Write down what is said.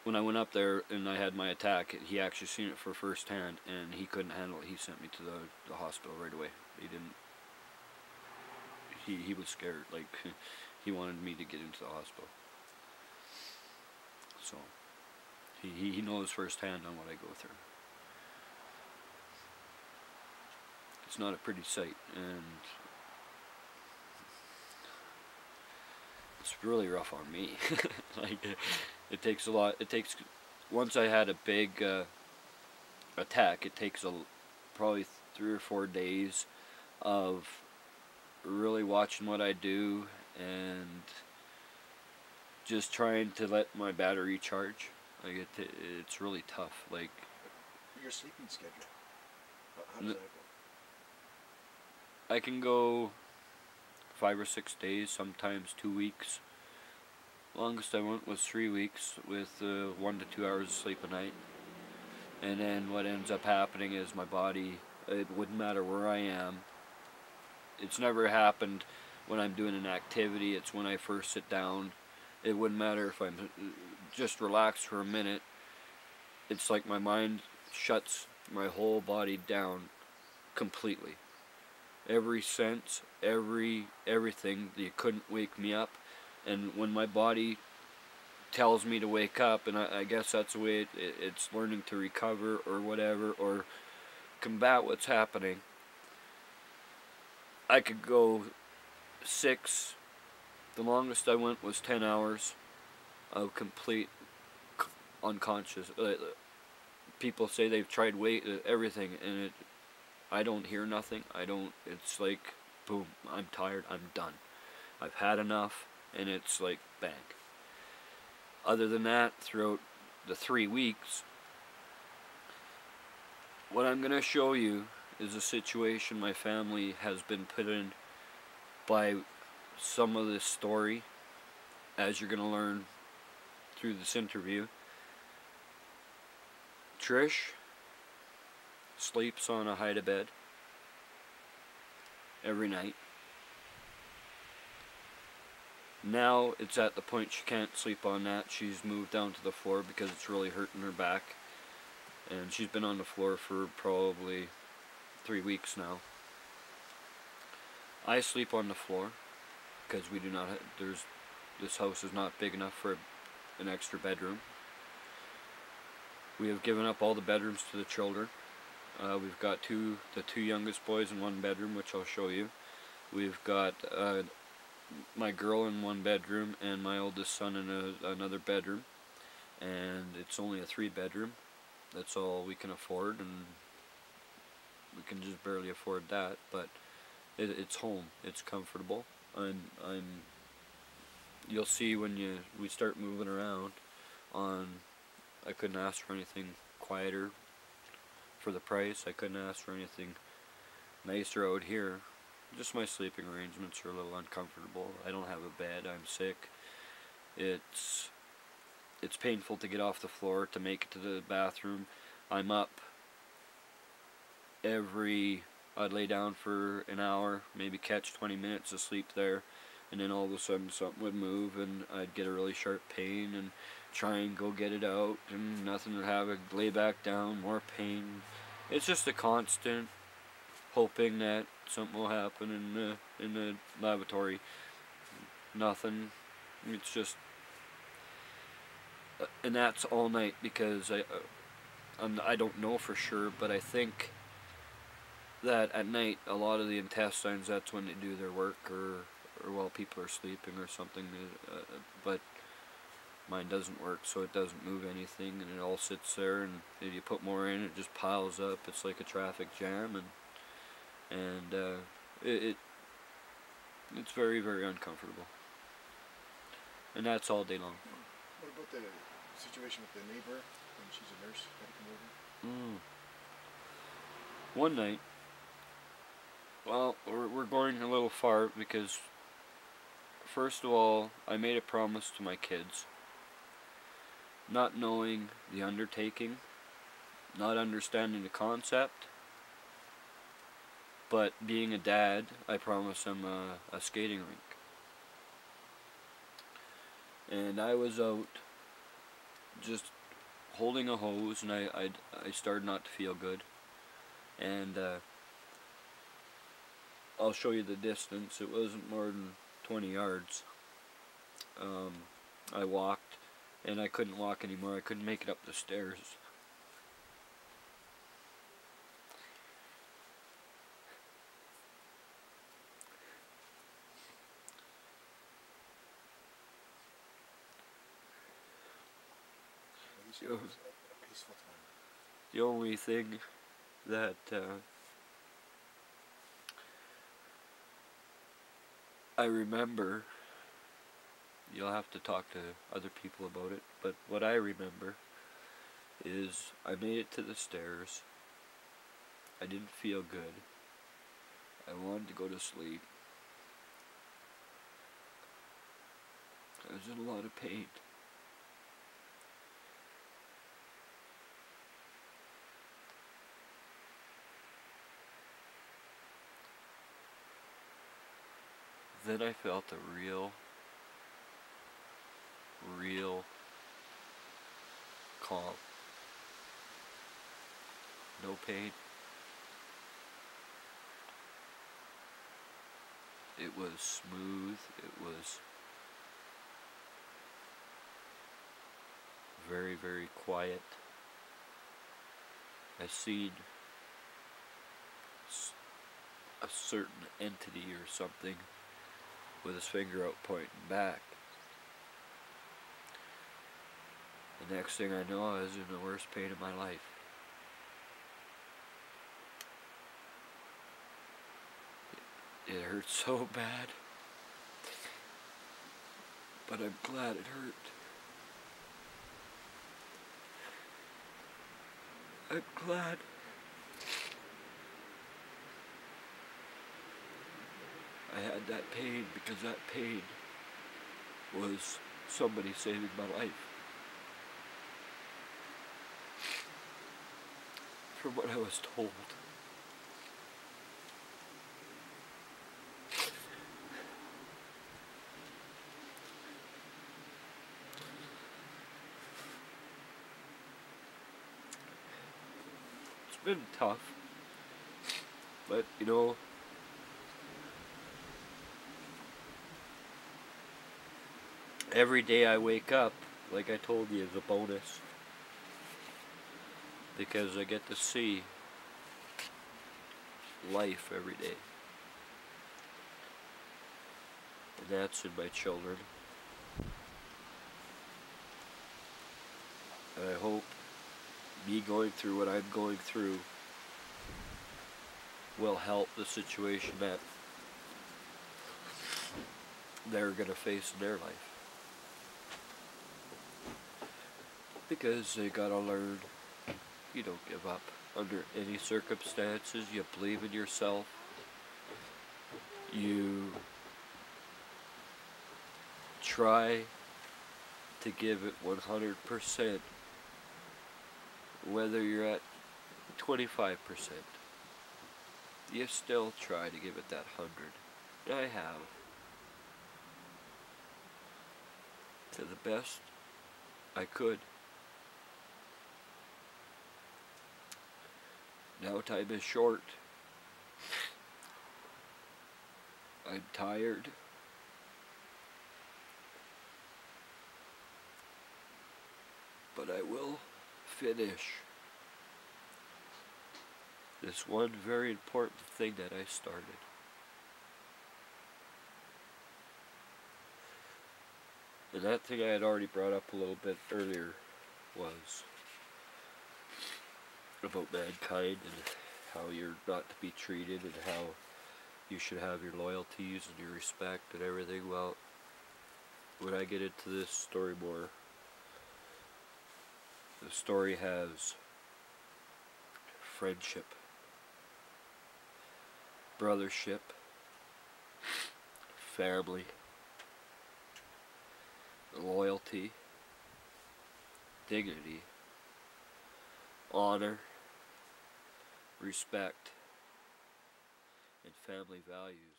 when I went up there and I had my attack, he actually seen it for first hand, and he couldn't handle it. He sent me to the hospital right away. He didn't. He was scared. Like, he wanted me to get into the hospital. So he knows firsthand on what I go through. It's not a pretty sight, and it's really rough on me. Like, it takes a lot. It takes, once I had a big attack, it takes probably 3 or 4 days of really watching what I do and just trying to let my battery charge. Like, it's really tough. Like, your sleeping schedule, how does that go? I can go 5 or 6 days, sometimes 2 weeks. Longest I went was 3 weeks with 1 to 2 hours of sleep a night. And then what ends up happening is my body, it wouldn't matter where I am. It's never happened when I'm doing an activity. It's when I first sit down. It wouldn't matter if I'm just relaxed for a minute. It's like my mind shuts my whole body down completely. Every sense, everything. You couldn't wake me up. And when my body tells me to wake up, and I guess that's the way it's learning to recover or whatever, or combat what's happening, I could go 6, the longest I went was 10 hours of complete unconscious. People say they've tried everything, and I don't hear nothing. It's like, boom, I'm tired, I'm done. I've had enough, and it's like, bang. Other than that, throughout the 3 weeks, what I'm going to show you is a situation my family has been put in by some of this story, as you're going to learn through this interview. Trish sleeps on a hide-a-bed every night. Now it's at the point she can't sleep on that. She's moved down to the floor because it's really hurting her back. And she's been on the floor for probably 3 weeks now. I sleep on the floor because we do not have, this house is not big enough for an extra bedroom. We have given up all the bedrooms to the children. We've got the two youngest boys in one bedroom, which I'll show you. We've got my girl in one bedroom and my oldest son in another bedroom, and it's only a 3-bedroom. That's all we can afford, and we can just barely afford that, but it's home. It's comfortable. You'll see when we start moving around I couldn't ask for anything quieter for the price. I couldn't ask for anything nicer out here. Just my sleeping arrangements are a little uncomfortable. I don't have a bed. I'm sick. It's painful to get off the floor to make it to the bathroom. I'm up I'd lay down for an hour, maybe catch 20 minutes of sleep there, and then all of a sudden something would move and I'd get a really sharp pain and try and go get it out, and nothing would happen. Lay back down, more pain. It's just a constant hoping that something will happen in the lavatory. Nothing. It's just, and that's all night, because I don't know for sure, but I think that at night a lot of the intestines, that's when they do their work, or while people are sleeping or something, but mine doesn't work, so it doesn't move anything, and it all sits there, and if you put more in, it just piles up. It's like a traffic jam, and it's very, very uncomfortable, and that's all day long. What about the situation with the neighbor when she's a nurse? Had to come over? One night, well, we're going a little far, because first of all, I made a promise to my kids, not knowing the undertaking, not understanding the concept, but being a dad, I promised them a skating rink. And I was out just holding a hose, and I started not to feel good. And I'll show you the distance. It wasn't more than 20 yards. I walked, and I couldn't walk anymore. I couldn't make it up the stairs. At least it was a peaceful time. The only thing that I remember, you'll have to talk to other people about it, but what I remember is I made it to the stairs. I didn't feel good. I wanted to go to sleep. I was in a lot of pain. Then I felt a real calm. No pain. It was smooth. It was very, very quiet. I seen a certain entity or something with his finger out pointing back. The next thing I know, I was in the worst pain of my life. It hurt so bad, but I'm glad it hurt. I'm glad. I had that pain, because that pain was somebody saving my life. From what I was told. It's been tough, but you know, every day I wake up, like I told you, is a bonus. Because I get to see life every day. And that's in my children. And I hope me going through what I'm going through will help the situation that they're going to face in their life. Because they gotta learn, you don't give up under any circumstances. You believe in yourself. You try to give it 100%, whether you're at 25%. You still try to give it that 100. And I have. To the best I could. Now time is short. I'm tired. But I will finish this one very important thing that I started. And that thing I had already brought up a little bit earlier was about mankind and how you're not to be treated and how you should have your loyalties and your respect and everything. Well, when I get into this story more, the story has friendship, brothership, family, loyalty, dignity, honor, respect, and family values.